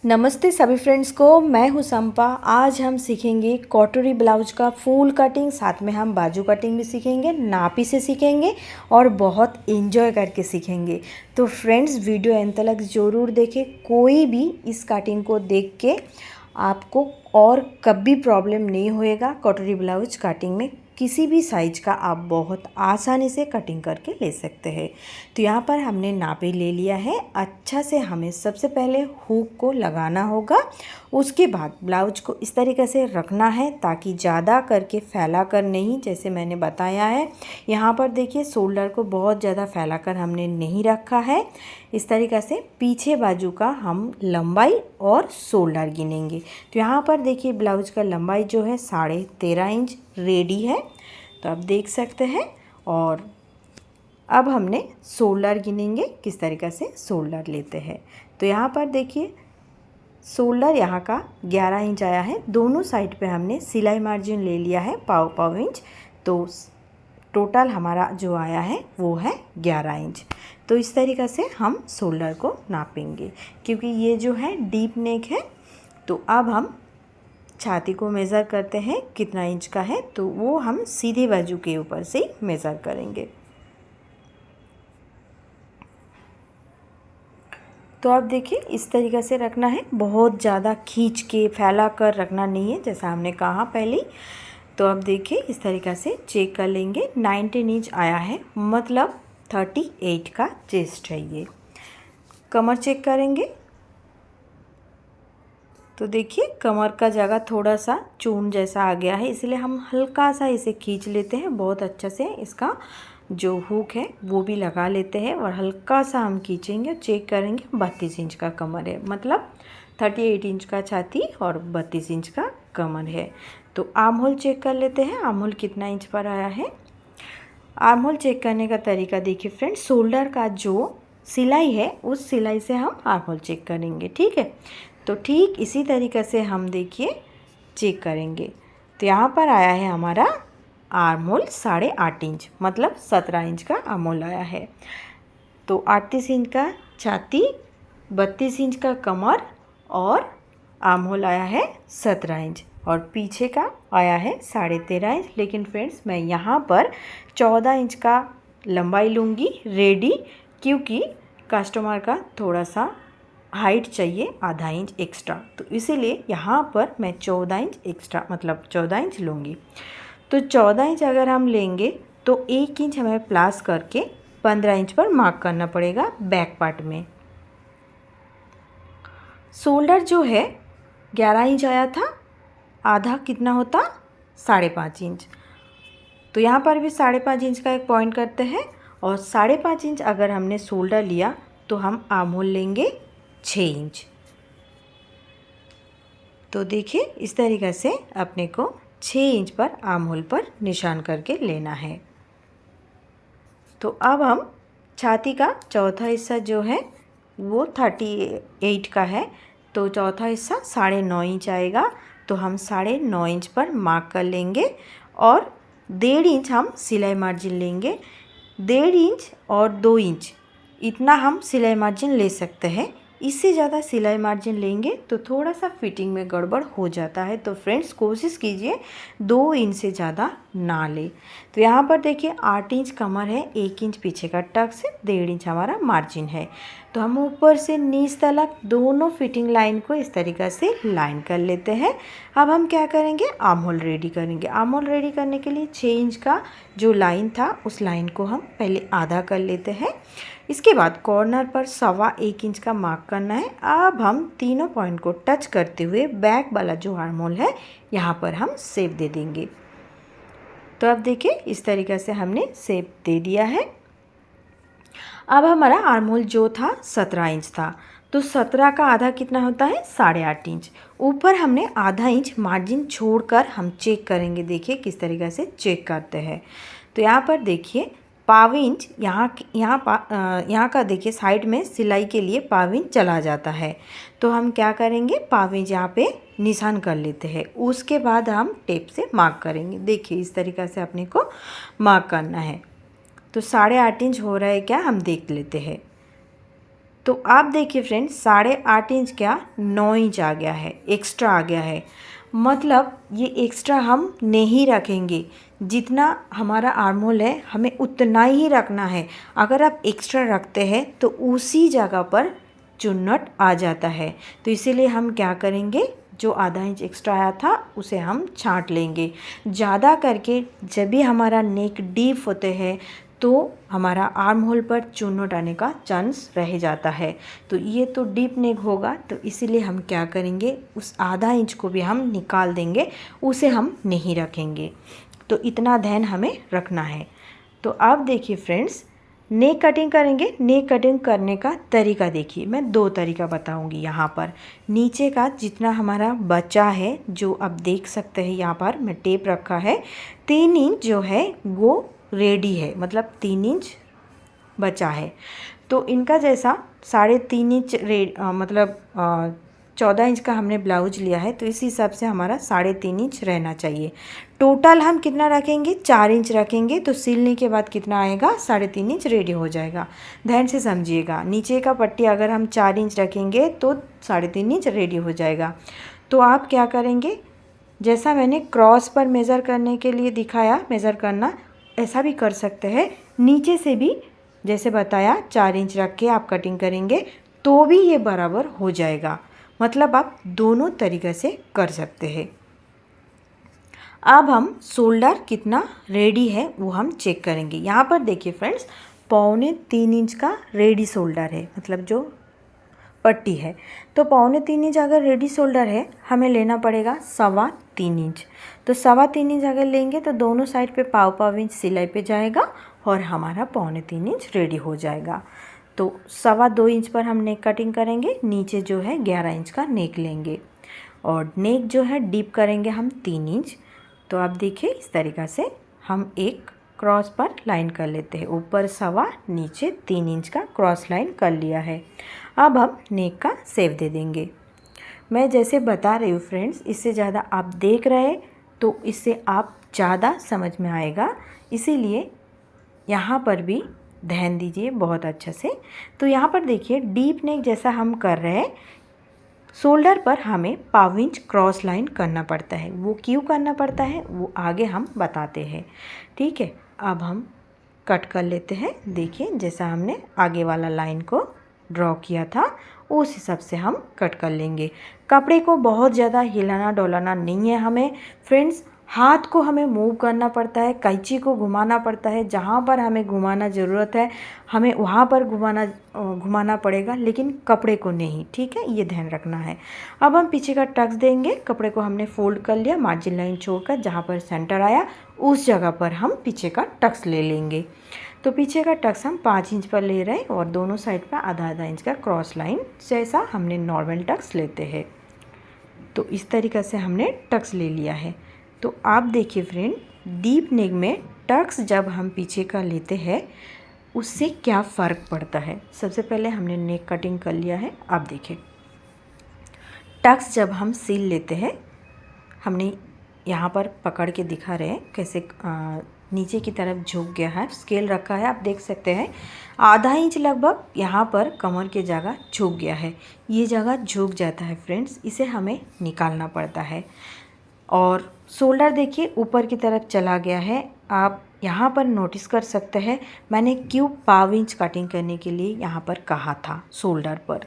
नमस्ते सभी फ्रेंड्स को, मैं हूँ संपा। आज हम सीखेंगे कटोरी ब्लाउज का फुल कटिंग, साथ में हम बाजू कटिंग भी सीखेंगे, नापी से सीखेंगे और बहुत एंजॉय करके सीखेंगे। तो फ्रेंड्स वीडियो अंत तक ज़रूर देखें। कोई भी इस कटिंग को देख के आपको और कभी प्रॉब्लम नहीं होएगा। कटोरी ब्लाउज कटिंग में किसी भी साइज का आप बहुत आसानी से कटिंग करके ले सकते हैं। तो यहाँ पर हमने नापी ले लिया है। अच्छा से हमें सबसे पहले हुक को लगाना होगा, उसके बाद ब्लाउज को इस तरीके से रखना है ताकि ज़्यादा करके फैला कर नहीं, जैसे मैंने बताया है। यहाँ पर देखिए शोल्डर को बहुत ज़्यादा फैला कर हमने नहीं रखा है। इस तरीक़े से पीछे बाजू का हम लंबाई और शोल्डर गिनेंगे। तो यहाँ पर देखिए ब्लाउज का लंबाई जो है 13.5 इंच रेडी है, तो आप देख सकते हैं। और अब हमने शोल्डर गिनेंगे, किस तरीक़े से शोल्डर लेते हैं। तो यहाँ पर देखिए शोल्डर यहाँ का 11 इंच आया है। दोनों साइड पे हमने सिलाई मार्जिन ले लिया है पाव इंच, तो टोटल हमारा जो आया है वो है 11 इंच। तो इस तरीक़े से हम शोल्डर को नापेंगे, क्योंकि ये जो है डीप नेक है। तो अब हम छाती को मेज़र करते हैं कितना इंच का है, तो वो हम सीधे बाजू के ऊपर से मेज़र करेंगे। तो आप देखिए इस तरीक़े से रखना है, बहुत ज़्यादा खींच के फैला कर रखना नहीं है, जैसा हमने कहा पहले। तो अब देखिए इस तरीक़े से चेक कर लेंगे। 19 इंच आया है, मतलब 38 का चेस्ट है ये। कमर चेक करेंगे तो देखिए कमर का जगह थोड़ा सा चून जैसा आ गया है, इसलिए हम हल्का सा इसे खींच लेते हैं। बहुत अच्छे से इसका जो हुक है वो भी लगा लेते हैं और हल्का सा हम खींचेंगे और चेक करेंगे। 32 इंच का कमर है, मतलब 38 इंच का छाती और 32 इंच का कमर है। तो आर्म होल चेक कर लेते हैं, आर्म होल कितना इंच पर आया है। आर्म होल चेक करने का तरीका देखिए फ्रेंड्स, शोल्डर का जो सिलाई है उस सिलाई से हम आर्म होल चेक करेंगे, ठीक है। तो ठीक इसी तरीके से हम देखिए चेक करेंगे। तो यहाँ पर आया है हमारा आर्म होल 8.5 इंच, मतलब 17 इंच का आर्म होल आया है। तो 38 इंच का छाती, 32 इंच का कमर और आर्म होल आया है 17 इंच, और पीछे का आया है 13.5 इंच। लेकिन फ्रेंड्स मैं यहाँ पर 14 इंच का लंबाई लूँगी रेडी, क्योंकि कस्टमर का थोड़ा सा हाइट चाहिए आधा इंच एक्स्ट्रा, तो इसीलिए यहाँ पर मैं 14 इंच एक्स्ट्रा, मतलब 14 इंच लूँगी। तो 14 इंच अगर हम लेंगे तो 1 इंच हमें प्लस करके 15 इंच पर मार्क करना पड़ेगा बैक पार्ट में। शोल्डर जो है 11 इंच आया था, आधा कितना होता 5.5 इंच। तो यहाँ पर भी 5.5 इंच का एक पॉइंट करते हैं, और 5.5 इंच अगर हमने शोल्डर लिया तो हम आर्म होल लेंगे 6 इंच। तो देखिए इस तरीक़े से अपने को 6 इंच पर आर्म होल पर निशान करके लेना है। तो अब हम छाती का चौथा हिस्सा जो है वो 38 का है, तो चौथा हिस्सा 9.5 इंच आएगा। तो हम 9.5 इंच पर मार्क कर लेंगे और 1.5 इंच हम सिलाई मार्जिन लेंगे। 1.5 इंच और 2 इंच इतना हम सिलाई मार्जिन ले सकते हैं। इससे ज़्यादा सिलाई मार्जिन लेंगे तो थोड़ा सा फिटिंग में गड़बड़ हो जाता है। तो फ्रेंड्स कोशिश कीजिए 2 इंच से ज़्यादा ना ले। तो यहाँ पर देखिए 8 इंच कमर है, 1 इंच पीछे का टक्स से 1.5 इंच हमारा मार्जिन है। तो हम ऊपर से नीच तक दोनों फिटिंग लाइन को इस तरीक़े से लाइन कर लेते हैं। अब हम क्या करेंगे, आर्म होल रेडी करेंगे। आर्म होल रेडी करने के लिए 6 इंच का जो लाइन था उस लाइन को हम पहले आधा कर लेते हैं। इसके बाद कॉर्नर पर 1.25 इंच का मार्क करना है। अब हम तीनों पॉइंट को टच करते हुए बैक वाला जो आर्म होल है यहाँ पर हम शेप दे देंगे। तो अब देखिए इस तरीक़े से हमने शेप दे दिया है। अब हमारा आर्म होल जो था 17 इंच था, तो 17 का आधा कितना होता है 8.5 इंच। ऊपर हमने आधा इंच मार्जिन छोड़कर हम चेक करेंगे। देखिए किस तरीक़े से चेक करते हैं। तो यहाँ पर देखिए पाव इंच यहाँ का देखिए साइड में सिलाई के लिए पाव इंच चला जाता है। तो हम क्या करेंगे, पाव इंच यहाँ पे निशान कर लेते हैं। उसके बाद हम टेप से मार्क करेंगे। देखिए इस तरीक़े से अपने को मार्क करना है। तो 8.5 इंच हो रहा है क्या, हम देख लेते हैं। तो आप देखिए फ्रेंड्स 8.5 इंच क्या 9 इंच आ गया है, एक्स्ट्रा आ गया है। मतलब ये एक्स्ट्रा हम नहीं रखेंगे, जितना हमारा आर्म होल है हमें उतना ही रखना है। अगर आप एक्स्ट्रा रखते हैं तो उसी जगह पर चुन्नट आ जाता है। तो इसीलिए हम क्या करेंगे, जो आधा इंच एक्स्ट्रा आया था उसे हम छांट लेंगे। ज़्यादा करके जब भी हमारा नेक डीप होते हैं तो हमारा आर्म होल पर चुन्नट आने का चांस रह जाता है। तो ये तो डीप नेक होगा, तो इसीलिए हम क्या करेंगे, उस आधा इंच को भी हम निकाल देंगे, उसे हम नहीं रखेंगे। तो इतना ध्यान हमें रखना है। तो अब देखिए फ्रेंड्स, नेक कटिंग करेंगे। नेक कटिंग करने का तरीका देखिए, मैं 2 तरीका बताऊंगी। यहाँ पर नीचे का जितना हमारा बचा है, जो आप देख सकते हैं यहाँ पर मैं टेप रखा है, 3 इंच जो है वो रेडी है, मतलब 3 इंच बचा है। तो इनका जैसा 3.5 इंच मतलब 14 इंच का हमने ब्लाउज लिया है, तो इस हिसाब से हमारा 3.5 इंच रहना चाहिए। टोटल हम कितना रखेंगे, 4 इंच रखेंगे। तो सिलने के बाद कितना आएगा, 3.5 इंच रेडी हो जाएगा। ध्यान से समझिएगा, नीचे का पट्टी अगर हम 4 इंच रखेंगे तो 3.5 इंच रेडी हो जाएगा। तो आप क्या करेंगे, जैसा मैंने क्रॉस पर मेज़र करने के लिए दिखाया, मेज़र करना ऐसा भी कर सकते हैं। नीचे से भी जैसे बताया 4 इंच रख के आप कटिंग करेंगे तो भी ये बराबर हो जाएगा। मतलब आप दोनों तरीक़े से कर सकते हैं। अब हम शोल्डर कितना रेडी है वो हम चेक करेंगे। यहाँ पर देखिए फ्रेंड्स, 3.25 इंच का रेडी शोल्डर है, मतलब जो पट्टी है। तो 3.25 इंच अगर रेडी शोल्डर है, हमें लेना पड़ेगा 3.25 इंच। तो 3.25 इंच अगर लेंगे तो दोनों साइड पे 1.25 इंच सिलाई पे जाएगा और हमारा 3.25 इंच रेडी हो जाएगा। तो 2.25 इंच पर हम नेक कटिंग करेंगे। नीचे जो है 11 इंच का नेक लेंगे और नेक जो है डीप करेंगे हम 3 इंच। तो आप देखिए इस तरीक़ा से हम एक क्रॉस पर लाइन कर लेते हैं। ऊपर 1.25, नीचे 3 इंच का क्रॉस लाइन कर लिया है। अब हम नेक का शेप दे देंगे। मैं जैसे बता रही हूँ फ्रेंड्स, इससे ज़्यादा आप देख रहे तो इससे आप ज़्यादा समझ में आएगा, इसीलिए यहाँ पर भी ध्यान दीजिए बहुत अच्छा से। तो यहाँ पर देखिए डीप नेक जैसा हम कर रहे हैं, शोल्डर पर हमें 1.25 इंच क्रॉस लाइन करना पड़ता है। वो क्यों करना पड़ता है वो आगे हम बताते हैं, ठीक है। अब हम कट कर लेते हैं। देखिए जैसा हमने आगे वाला लाइन को ड्रॉ किया था उस हिसाब से हम कट कर लेंगे। कपड़े को बहुत ज़्यादा हिलाना डोलाना नहीं है हमें फ्रेंड्स। हाथ को हमें मूव करना पड़ता है, कैंची को घुमाना पड़ता है। जहाँ पर हमें घुमाना ज़रूरत है हमें वहाँ पर घुमाना पड़ेगा, लेकिन कपड़े को नहीं, ठीक है, ये ध्यान रखना है। अब हम पीछे का टक्स देंगे। कपड़े को हमने फोल्ड कर लिया, मार्जिन लाइन छोड़कर जहाँ पर सेंटर आया उस जगह पर हम पीछे का टक्स ले लेंगे। तो पीछे का टक्स हम 5 इंच पर ले रहे हैं और दोनों साइड पर आधा इंच का क्रॉस लाइन जैसा हमने नॉर्मल टक्स लेते हैं। तो इस तरीक़े से हमने टक्स ले लिया है। तो आप देखिए फ्रेंड, डीप नेक में टक्स जब हम पीछे का लेते हैं उससे क्या फ़र्क पड़ता है। सबसे पहले हमने नेक कटिंग कर लिया है। आप देखिए टक्स जब हम सील लेते हैं, हमने यहाँ पर पकड़ के दिखा रहे हैं कैसे नीचे की तरफ झुक गया है, स्केल रखा है, आप देख सकते हैं आधा इंच लगभग यहाँ पर कमर के जगह झुक गया है। ये जगह झुक जाता है फ्रेंड्स, इसे हमें निकालना पड़ता है। और शोल्डर देखिए ऊपर की तरफ चला गया है। आप यहाँ पर नोटिस कर सकते हैं मैंने क्यों 1.25 इंच कटिंग करने के लिए यहाँ पर कहा था। शोल्डर पर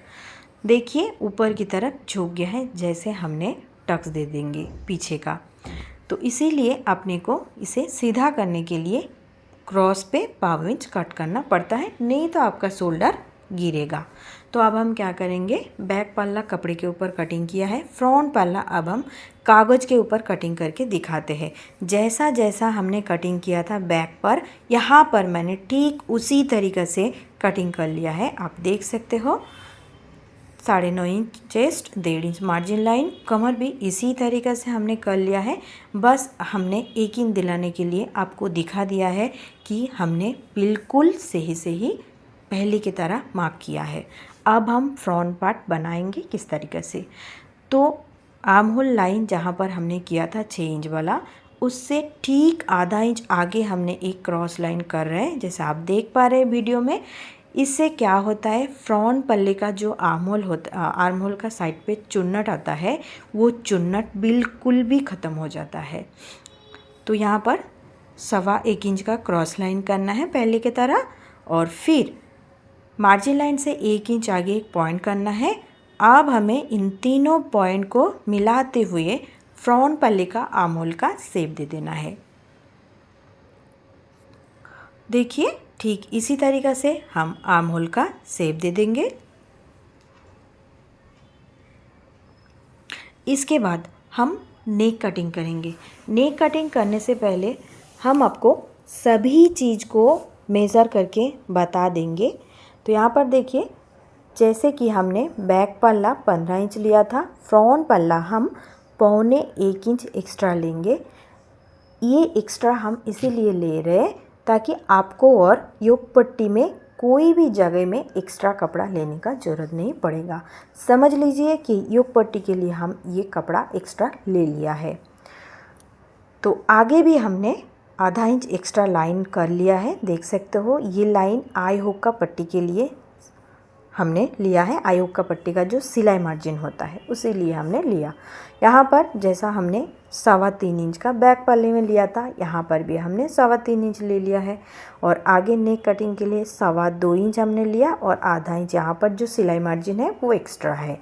देखिए ऊपर की तरफ झुक गया है, जैसे हमने टक्स दे देंगे पीछे का। तो इसीलिए अपने को इसे सीधा करने के लिए क्रॉस पे 1.25 इंच कट करना पड़ता है, नहीं तो आपका शोल्डर गिरेगा। तो अब हम क्या करेंगे, बैक पल्ला कपड़े के ऊपर कटिंग किया है, फ्रंट पल्ला अब हम कागज़ के ऊपर कटिंग करके दिखाते हैं। जैसा जैसा हमने कटिंग किया था बैक पर, यहाँ पर मैंने ठीक उसी तरीक़े से कटिंग कर लिया है। आप देख सकते हो 9.5 inch chest, 1.5 inch margin line, कमर भी इसी तरीक़े से हमने कर लिया है। बस हमने यकीन दिलाने के लिए आपको दिखा दिया है कि हमने बिल्कुल सही पहले की तरह मार्क किया है। अब हम फ्रंट पार्ट बनाएंगे किस तरीक़े से। तो आर्म होल लाइन जहाँ पर हमने किया था 6 इंच वाला, उससे ठीक आधा इंच आगे हमने एक क्रॉस लाइन कर रहे हैं, जैसे आप देख पा रहे हैं वीडियो में। इससे क्या होता है, फ्रंट पल्ले का जो आर्म होल का साइड पे चुन्नट आता है वो चुन्नट बिल्कुल भी ख़त्म हो जाता है। तो यहाँ पर 1.25 इंच का क्रॉस लाइन करना है पहले की तरह, और फिर मार्जिन लाइन से 1 इंच आगे एक पॉइंट करना है। अब हमें इन तीनों पॉइंट को मिलाते हुए फ्रंट पल्ले का आर्म होल का शेप दे देना है। देखिए ठीक इसी तरीक़ा से हम आर्म होल का शेप दे देंगे। इसके बाद हम नेक कटिंग करेंगे। नेक कटिंग करने से पहले हम आपको सभी चीज़ को मेज़र करके बता देंगे। तो यहाँ पर देखिए, जैसे कि हमने बैक पल्ला 15 इंच लिया था, फ्रंट पल्ला हम 1.25 इंच एक्स्ट्रा लेंगे। ये एक्स्ट्रा हम इसीलिए ले रहे हैं ताकि आपको और योक पट्टी में कोई भी जगह में एक्स्ट्रा कपड़ा लेने का ज़रूरत नहीं पड़ेगा। समझ लीजिए कि योक पट्टी के लिए हम ये कपड़ा एक्स्ट्रा ले लिया है। तो आगे भी हमने आधा इंच एक्स्ट्रा लाइन कर लिया है, देख सकते हो। ये लाइन आई हुक का पट्टी के लिए हमने लिया है। आई हुक का पट्टी का जो सिलाई मार्जिन होता है उसी लिए हमने लिया। यहाँ पर जैसा हमने 3.25 इंच का बैक पल्ले में लिया था, यहाँ पर भी हमने 3.25 इंच ले लिया है। और आगे नेक कटिंग के लिए 2.25 इंच हमने लिया, और आधा इंच यहाँ पर जो सिलाई मार्जिन है वो एक्स्ट्रा है।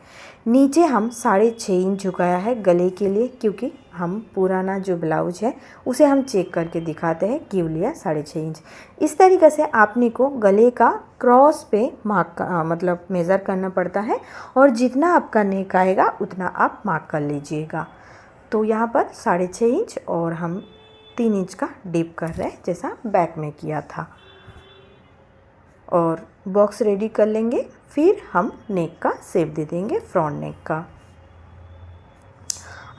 नीचे हम 6.5 इंच झुकाया है गले के लिए, क्योंकि हम पुराना जो ब्लाउज है उसे हम चेक करके दिखाते हैं क्यों लिया 6.5 इंच। इस तरीक़े से आपने को गले का क्रॉस पे मतलब मेज़र करना पड़ता है, और जितना आपका नेक आएगा उतना आप मार्क कर लीजिएगा। तो यहाँ पर 6.5 इंच और हम 3 इंच का डिप कर रहे हैं जैसा बैक में किया था। और बॉक्स रेडी कर लेंगे, फिर हम नेक का शेप दे देंगे फ्रंट नेक का।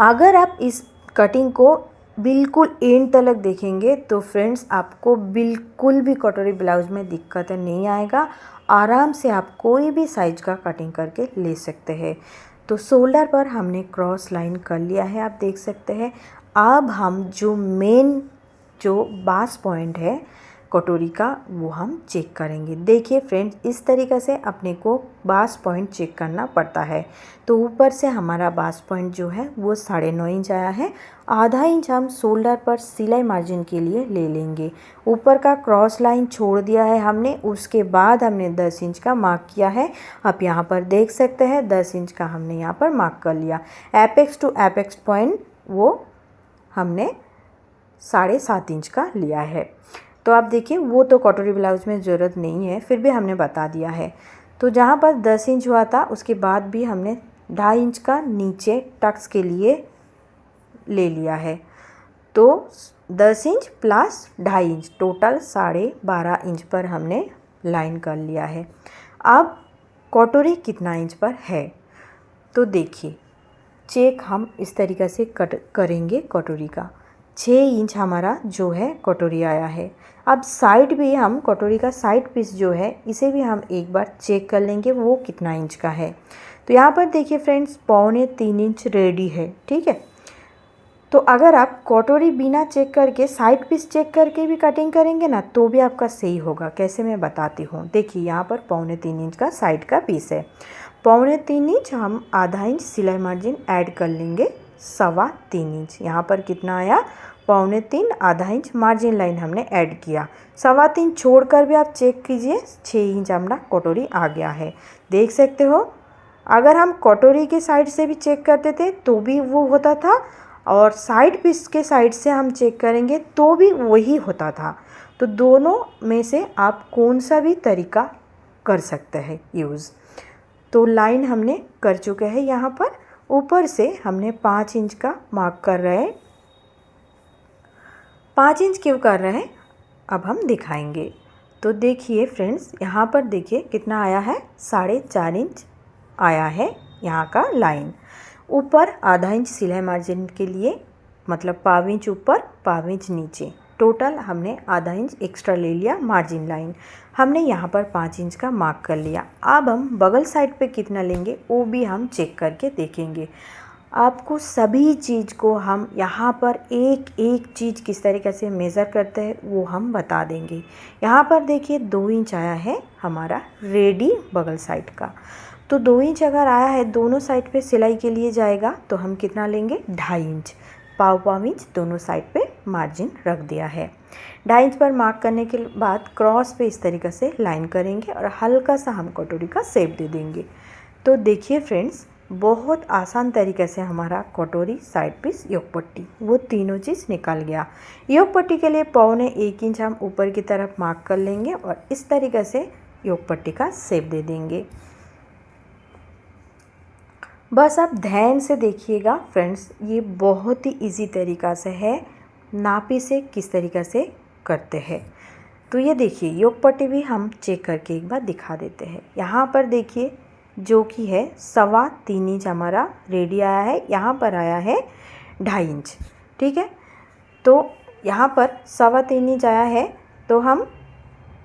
अगर आप इस कटिंग को बिल्कुल एंड तक देखेंगे तो फ्रेंड्स आपको बिल्कुल भी कटोरी ब्लाउज में दिक्कत नहीं आएगा। आराम से आप कोई भी साइज का कटिंग करके ले सकते हैं। तो शोल्डर पर हमने क्रॉस लाइन कर लिया है, आप देख सकते हैं। अब हम जो मेन जो बास पॉइंट है कटोरी का वो हम चेक करेंगे। देखिए फ्रेंड्स, इस तरीक़े से अपने को बास पॉइंट चेक करना पड़ता है। तो ऊपर से हमारा बास पॉइंट जो है वो 9.5 इंच आया है। आधा इंच हम शोल्डर पर सिलाई मार्जिन के लिए ले लेंगे। ऊपर का क्रॉस लाइन छोड़ दिया है हमने, उसके बाद हमने 10 इंच का मार्क किया है। आप यहाँ पर देख सकते हैं 10 इंच का हमने यहाँ पर मार्क कर लिया। एपेक्स टू एपेक्स पॉइंट वो हमने 7.5 इंच का लिया है। तो आप देखिए, वो तो कटोरी ब्लाउज में ज़रूरत नहीं है, फिर भी हमने बता दिया है। तो जहाँ पर 10 इंच हुआ था उसके बाद भी हमने 2.5 इंच का नीचे टक्स के लिए ले लिया है। तो 10 inch plus 2.5 inch total 12.5 inch पर हमने लाइन कर लिया है। अब कटोरी कितना इंच पर है तो देखिए, चेक हम इस तरीक़े से कट करेंगे। कटोरी का 6 इंच हमारा जो है कटोरी आया है। अब साइड भी हम कटोरी का साइड पीस जो है इसे भी हम एक बार चेक कर लेंगे वो कितना इंच का है। तो यहाँ पर देखिए फ्रेंड्स, 3.25 इंच रेडी है, ठीक है। तो अगर आप कटोरी बिना चेक करके साइड पीस चेक करके भी कटिंग करेंगे ना तो भी आपका सही होगा। कैसे मैं बताती हूँ। देखिए यहाँ पर 3.25 इंच का साइड का पीस है। 3.25 इंच हम आधा इंच सिलाई मार्जिन ऐड कर लेंगे, 3.25 इंच। यहाँ पर कितना आया, 3.25, आधा इंच मार्जिन लाइन हमने ऐड किया। 3.25 छोड़कर भी आप चेक कीजिए, 6 इंच हमारा कटोरी आ गया है, देख सकते हो। अगर हम कटोरी के साइड से भी चेक करते थे तो भी वो होता था, और साइड पीस के साइड से हम चेक करेंगे तो भी वही होता था। तो दोनों में से आप कौन सा भी तरीका कर सकते हैं यूज़। तो लाइन हमने कर चुके हैं। यहाँ पर ऊपर से हमने 5 इंच का मार्क कर रहे हैं। 5 इंच क्यों कर रहे हैं अब हम दिखाएंगे। तो देखिए फ्रेंड्स, यहाँ पर देखिए कितना आया है, 4.5 इंच आया है यहाँ का लाइन। ऊपर आधा इंच सिलाई मार्जिन के लिए, मतलब 1.25 इंच ऊपर 1.25 इंच नीचे, टोटल हमने आधा इंच एक्स्ट्रा ले लिया मार्जिन लाइन। हमने यहाँ पर 5 इंच का मार्क कर लिया। अब हम बगल साइड पे कितना लेंगे वो भी हम चेक करके देखेंगे। आपको सभी चीज़ को हम यहाँ पर एक एक चीज़ किस तरीके से मेज़र करते हैं वो हम बता देंगे। यहाँ पर देखिए 2 इंच आया है हमारा रेडी बगल साइड का। तो 2 इंच अगर आया है दोनों साइड पे सिलाई के लिए जाएगा तो हम कितना लेंगे 2.5 इंच, पाव इंच दोनों साइड पे मार्जिन रख दिया है। 2.5 इंच पर मार्क करने के बाद क्रॉस पे इस तरीके से लाइन करेंगे और हल्का सा हम कटोरी का शेप दे देंगे। तो देखिए फ्रेंड्स, बहुत आसान तरीके से हमारा कटोरी, साइड पीस, योक पट्टी वो तीनों चीज़ निकल गया। योक पट्टी के लिए 1.25 इंच हम ऊपर की तरफ मार्क कर लेंगे और इस तरीके से योक पट्टी का शेप दे देंगे। बस आप ध्यान से देखिएगा फ्रेंड्स, ये बहुत ही इजी तरीका से है, नापी से किस तरीक़ा से करते हैं। तो ये देखिए योक पट्टी भी हम चेक करके एक बार दिखा देते हैं। यहाँ पर देखिए जो कि है 3.25 इंच हमारा रेडी आया है, यहाँ पर आया है 2.5 इंच। ठीक है, तो यहाँ पर 3.25 इंच आया है तो हम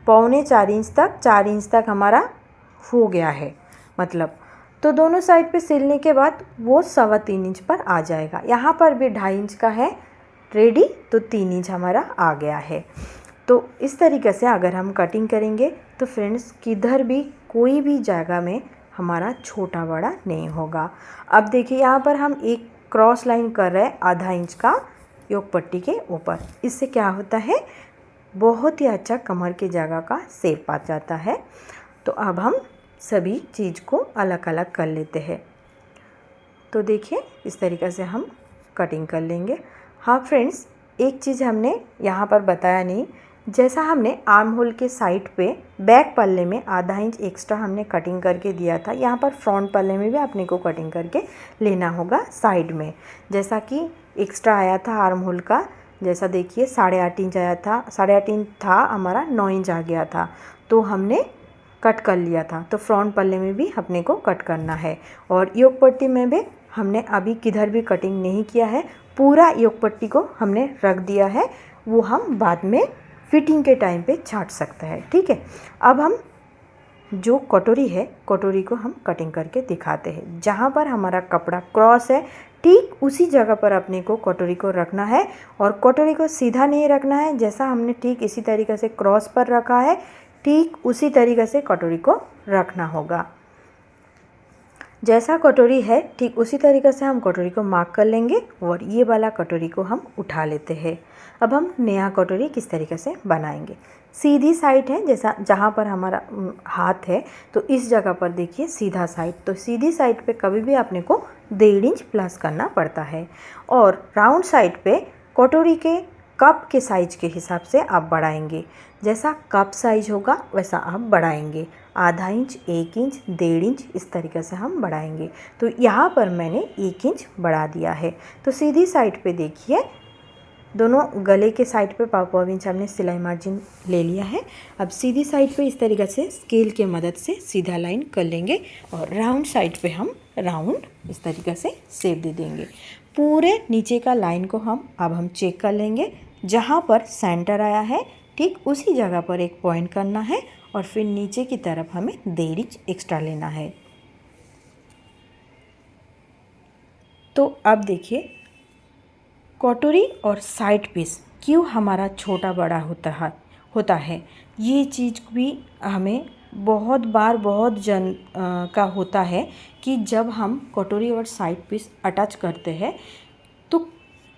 3.25 इंच तक 4 इंच तक हमारा हो गया है मतलब। तो दोनों साइड पे सिलने के बाद वो 3.25 इंच पर आ जाएगा। यहाँ पर भी 2.5 इंच का है रेडी, तो 3 इंच हमारा आ गया है। तो इस तरीके से अगर हम कटिंग करेंगे तो फ्रेंड्स किधर भी कोई भी जगह में हमारा छोटा बड़ा नहीं होगा। अब देखिए यहाँ पर हम एक क्रॉस लाइन कर रहे हैं 1/2 इंच का योक पट्टी के ऊपर। इससे क्या होता है, बहुत ही अच्छा कमर की जगह का शेप आ जाता है। तो अब हम सभी चीज़ को अलग अलग कर लेते हैं। तो देखिए इस तरीक़े से हम कटिंग कर लेंगे। हाँ फ्रेंड्स, एक चीज़ हमने यहाँ पर बताया नहीं, जैसा हमने आर्म होल के साइड पे बैक पल्ले में 1/2 इंच एक्स्ट्रा हमने कटिंग करके दिया था, यहाँ पर फ्रंट पल्ले में भी अपने को कटिंग करके लेना होगा साइड में। जैसा कि एक्स्ट्रा आया था आर्म होल का, जैसा देखिए 8.5 इंच आया था, 8.5 इंच था हमारा, 9 इंच आ गया था, तो हमने कट कर लिया था। तो फ्रंट पल्ले में भी अपने को कट करना है। और योक पट्टी में भी हमने अभी किधर भी कटिंग नहीं किया है, पूरा योक पट्टी को हमने रख दिया है, वो हम बाद में फिटिंग के टाइम पे छांट सकते हैं। ठीक है, अब हम जो कटोरी है, कटोरी को हम कटिंग करके दिखाते हैं। जहाँ पर हमारा कपड़ा क्रॉस है ठीक उसी जगह पर अपने को कटोरी को रखना है और कटोरी को सीधा नहीं रखना है। जैसा हमने ठीक इसी तरीके से क्रॉस पर रखा है, ठीक उसी तरीके से कटोरी को रखना होगा। जैसा कटोरी है ठीक उसी तरीके से हम कटोरी को मार्क कर लेंगे और ये वाला कटोरी को हम उठा लेते हैं। अब हम नया कटोरी किस तरीके से बनाएंगे। सीधी साइड है, जैसा जहाँ पर हमारा हाथ है तो इस जगह पर देखिए सीधा साइड, तो सीधी साइड पे कभी भी अपने को 1.5 इंच प्लस करना पड़ता है। और राउंड साइड पे कटोरी के कप के साइज के हिसाब से आप बढ़ाएंगे। जैसा कप साइज होगा वैसा आप बढ़ाएंगे, 1/2 इंच, 1 इंच, 1.5 इंच, इस तरीके से हम बढ़ाएंगे। तो यहाँ पर मैंने 1 इंच बढ़ा दिया है। तो सीधी साइड पे देखिए दोनों गले के साइड पे 1.5 इंच हमने सिलाई मार्जिन ले लिया है। अब सीधी साइड पे इस तरीके से स्केल के मदद से सीधा लाइन कर लेंगे और राउंड साइड पे हम राउंड इस तरीके से शेप दे देंगे। पूरे नीचे का लाइन को हम चेक कर लेंगे। जहाँ पर सेंटर आया है ठीक उसी जगह पर एक पॉइंट करना है और फिर नीचे की तरफ हमें 1.5 इंच एक्स्ट्रा लेना है। तो अब देखिए कटोरी और साइड पीस क्यों हमारा छोटा बड़ा होता है, ये चीज़ भी हमें बहुत बार बहुत जन का होता है कि जब हम कटोरी और साइड पीस अटैच करते हैं तो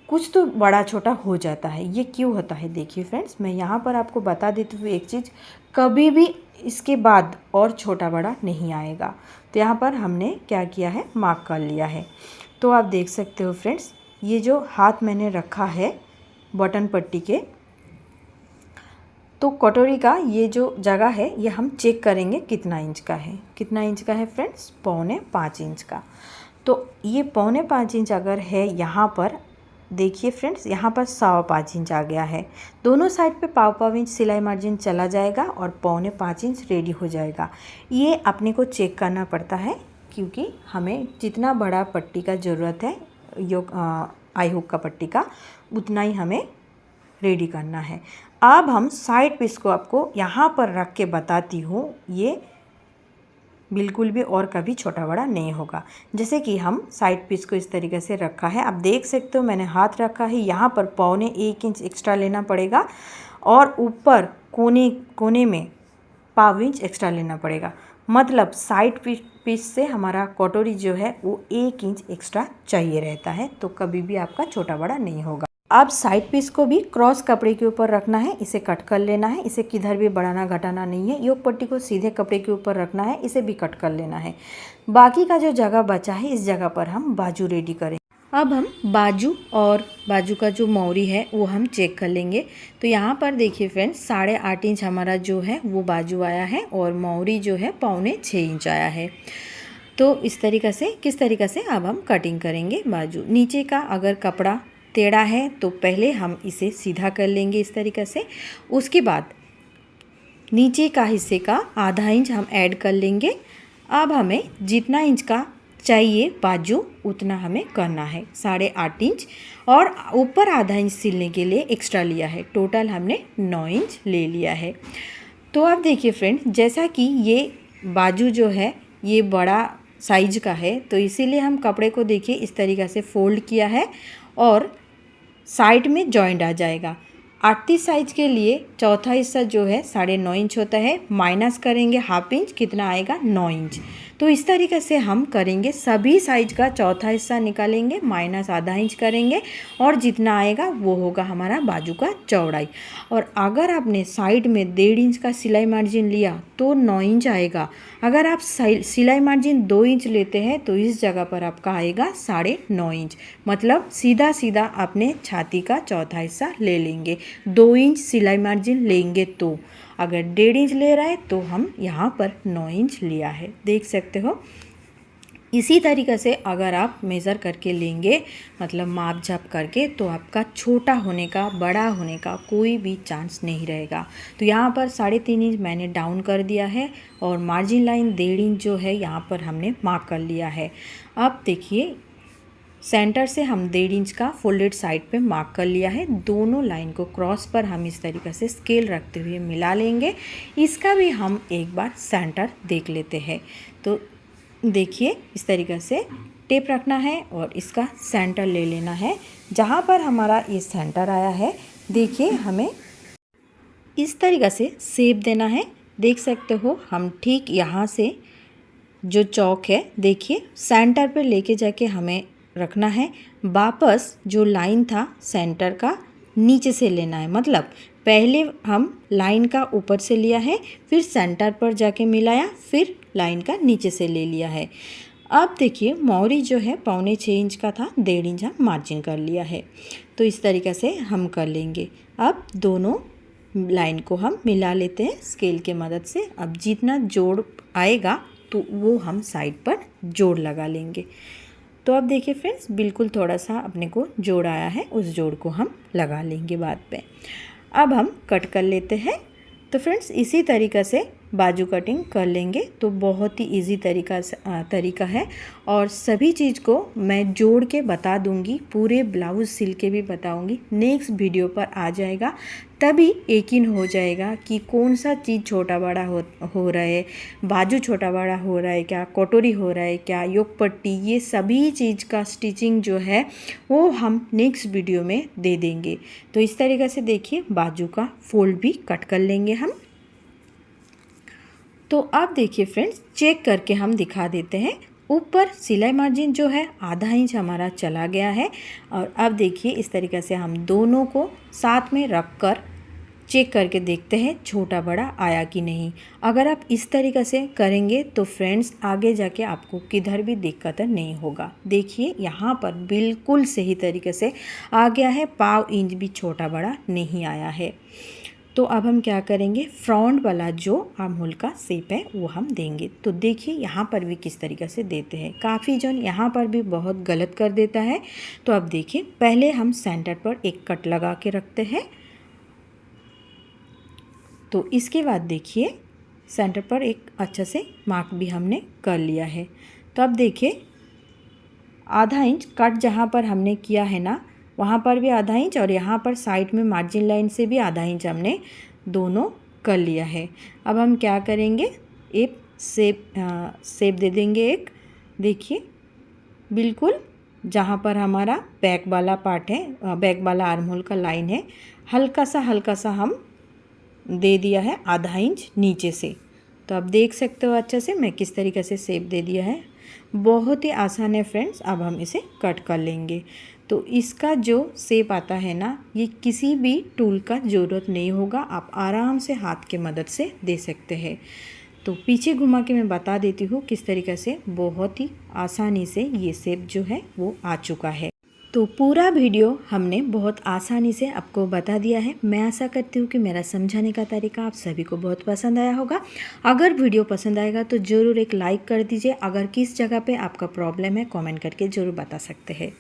कुछ तो बड़ा छोटा हो जाता है। ये क्यों होता है देखिए फ्रेंड्स, मैं यहाँ पर आपको बता देती हूँ एक चीज़, कभी भी इसके बाद और छोटा बड़ा नहीं आएगा। तो यहाँ पर हमने क्या किया है, मार्क कर लिया है। तो आप देख सकते हो फ्रेंड्स, ये जो हाथ मैंने रखा है बटन पट्टी के, तो कटोरी का ये जो जगह है ये हम चेक करेंगे कितना इंच का है। कितना इंच का है फ्रेंड्स, 4.25 इंच का। तो ये 4.25 इंच अगर है यहाँ पर देखिए फ्रेंड्स, यहाँ पर 5.25 इंच आ गया है। दोनों साइड पे 1.5 इंच सिलाई मार्जिन चला जाएगा और 4.25 इंच रेडी हो जाएगा। ये अपने को चेक करना पड़ता है क्योंकि हमें जितना बड़ा पट्टी का ज़रूरत है आई हुक का पट्टी का, उतना ही हमें रेडी करना है। अब हम साइड पीस को आपको यहाँ पर रख के बताती हूँ। ये बिल्कुल भी और कभी छोटा बड़ा नहीं होगा। जैसे कि हम साइड पीस को इस तरीके से रखा है, आप देख सकते हो मैंने हाथ रखा है, यहाँ पर 1.25 इंच एक्स्ट्रा लेना पड़ेगा और ऊपर कोने कोने में 1/4 इंच एक्स्ट्रा लेना पड़ेगा। मतलब साइड पीस से हमारा कटोरी जो है वो 1 इंच एक्स्ट्रा चाहिए रहता है, तो कभी भी आपका छोटा बड़ा नहीं होगा। अब साइड पीस को भी क्रॉस कपड़े के ऊपर रखना है, इसे कट कर लेना है। इसे किधर भी बढ़ाना घटाना नहीं है। योक पट्टी को सीधे कपड़े के ऊपर रखना है, इसे भी कट कर लेना है। बाकी का जो जगह बचा है इस जगह पर हम बाजू रेडी करें। अब हम बाजू और बाजू का जो मौरी है वो हम चेक कर लेंगे। तो यहाँ पर देखिए फ्रेंड्स 8.5 इंच हमारा जो है वो बाजू आया है और मौरी जो है 6.25 इंच आया है। तो इस तरीक़े से किस तरीक़े से अब हम कटिंग करेंगे बाजू। नीचे का अगर कपड़ा टेढ़ा है तो पहले हम इसे सीधा कर लेंगे इस तरीक़े से। उसके बाद नीचे का हिस्से का आधा इंच हम ऐड कर लेंगे। अब हमें जितना इंच का चाहिए बाजू उतना हमें करना है, 8.5 इंच, और ऊपर आधा इंच सिलने के लिए एक्स्ट्रा लिया है। टोटल हमने 9 इंच ले लिया है। तो अब देखिए फ्रेंड्स, जैसा कि ये बाजू जो है ये बड़ा साइज का है, तो इसीलिए हम कपड़े को देखिए इस तरीक़े से फोल्ड किया है और साइड में जॉइंट आ जाएगा। 38 साइज के लिए चौथा हिस्सा जो है 9.5 इंच होता है, माइनस करेंगे 1/2 इंच, कितना आएगा 9 इंच। तो इस तरीके से हम करेंगे, सभी साइज का चौथा हिस्सा निकालेंगे, माइनस आधा इंच करेंगे और जितना आएगा वो होगा हमारा बाजू का चौड़ाई। और अगर आपने साइड में 1.5 इंच का सिलाई मार्जिन लिया तो 9 इंच आएगा। अगर आप सिलाई मार्जिन 2 इंच लेते हैं तो इस जगह पर आपका आएगा 9.5 इंच। मतलब सीधा सीधा अपने छाती का चौथा हिस्सा ले लेंगे। 2 इंच सिलाई मार्जिन लेंगे तो, अगर 1.5 इंच ले रहा है तो हम यहाँ पर 9 इंच लिया है, देख सकते हो। इसी तरीक़े से अगर आप मेज़र करके लेंगे, मतलब माप झाप करके, तो आपका छोटा होने का बड़ा होने का कोई भी चांस नहीं रहेगा। तो यहाँ पर 3.5 इंच मैंने डाउन कर दिया है और मार्जिन लाइन 1.5 इंच जो है यहाँ पर हमने मार्क कर लिया है। अब देखिए सेंटर से हम 1.5 इंच का फोल्डेड साइड पे मार्क कर लिया है। दोनों लाइन को क्रॉस पर हम इस तरीक़े से स्केल रखते हुए मिला लेंगे। इसका भी हम एक बार सेंटर देख लेते हैं। तो देखिए इस तरीक़े से टेप रखना है और इसका सेंटर ले लेना है। जहाँ पर हमारा ये सेंटर आया है, देखिए हमें इस तरीक़े से शेप देना है। देख सकते हो हम ठीक यहाँ से जो चौक है देखिए सेंटर पे लेके जाके हमें रखना है। वापस जो लाइन था सेंटर का नीचे से लेना है। मतलब पहले हम लाइन का ऊपर से लिया है, फिर सेंटर पर जाके मिलाया, फिर लाइन का नीचे से ले लिया है। अब देखिए मौरी जो है 6.25 इंच का था, 1.5 इंच हम मार्जिन कर लिया है। तो इस तरीक़े से हम कर लेंगे। अब दोनों लाइन को हम मिला लेते हैं स्केल के मदद से। अब जितना जोड़ आएगा तो वो हम साइड पर जोड़ लगा लेंगे। तो अब देखिए फ्रेंड्स, बिल्कुल थोड़ा सा अपने को जोड़ आया है, उस जोड़ को हम लगा लेंगे बाद पे। अब हम कट कर लेते हैं। तो फ्रेंड्स इसी तरीक़ा से बाजू कटिंग कर लेंगे। तो बहुत ही इजी तरीका है और सभी चीज़ को मैं जोड़ के बता दूंगी, पूरे ब्लाउज सिल के भी बताऊंगी। नेक्स्ट वीडियो पर आ जाएगा, तभी यकीन हो जाएगा कि कौन सा चीज़ छोटा बड़ा हो रहा है, बाजू छोटा बड़ा हो रहा है क्या, कटोरी हो रहा है क्या, योक पट्टी, ये सभी चीज़ का स्टिचिंग जो है वो हम नेक्स्ट वीडियो में दे देंगे। तो इस तरीक़े से देखिए बाजू का फोल्ड भी कट कर लेंगे हम। तो अब देखिए फ्रेंड्स, चेक करके हम दिखा देते हैं। ऊपर सिलाई मार्जिन जो है आधा इंच हमारा चला गया है। और अब देखिए इस तरीक़े से हम दोनों को साथ में रख कर चेक करके देखते हैं छोटा बड़ा आया कि नहीं। अगर आप इस तरीक़े से करेंगे तो फ्रेंड्स आगे जाके आपको किधर भी दिक्कत नहीं होगा। देखिए यहाँ पर बिल्कुल सही तरीके से आ गया है, 1/4 इंच भी छोटा बड़ा नहीं आया है। तो अब हम क्या करेंगे, फ्रंट वाला जो आर्म होल का शेप है वो हम देंगे। तो देखिए यहाँ पर भी किस तरीके से देते हैं। काफ़ी जन यहाँ पर भी बहुत गलत कर देता है। तो अब देखिए पहले हम सेंटर पर एक कट लगा के रखते हैं। तो इसके बाद देखिए सेंटर पर एक अच्छा से मार्क भी हमने कर लिया है। तो अब देखिए आधा इंच कट जहाँ पर हमने किया है ना, वहाँ पर भी आधा इंच और यहाँ पर साइड में मार्जिन लाइन से भी आधा इंच हमने दोनों कर लिया है। अब हम क्या करेंगे, एक शेप दे देंगे एक। देखिए बिल्कुल जहाँ पर हमारा बैक वाला पार्ट है, बैक वाला आर्म होल का लाइन है, हल्का सा हम दे दिया है आधा इंच नीचे से। तो आप देख सकते हो अच्छे से मैं किस तरीके से शेप दे दिया है। बहुत ही आसान है फ्रेंड्स। अब हम इसे कट कर लेंगे। तो इसका जो शेप आता है ना, ये किसी भी टूल का ज़रूरत नहीं होगा, आप आराम से हाथ के मदद से दे सकते हैं। तो पीछे घुमा के मैं बता देती हूँ किस तरीके से बहुत ही आसानी से ये शेप जो है वो आ चुका है। तो पूरा वीडियो हमने बहुत आसानी से आपको बता दिया है। मैं आशा करती हूँ कि मेरा समझाने का तरीका आप सभी को बहुत पसंद आया होगा। अगर वीडियो पसंद आएगा तो ज़रूर एक लाइक कर दीजिए। अगर किस जगह पे आपका प्रॉब्लम है कमेंट करके ज़रूर बता सकते हैं।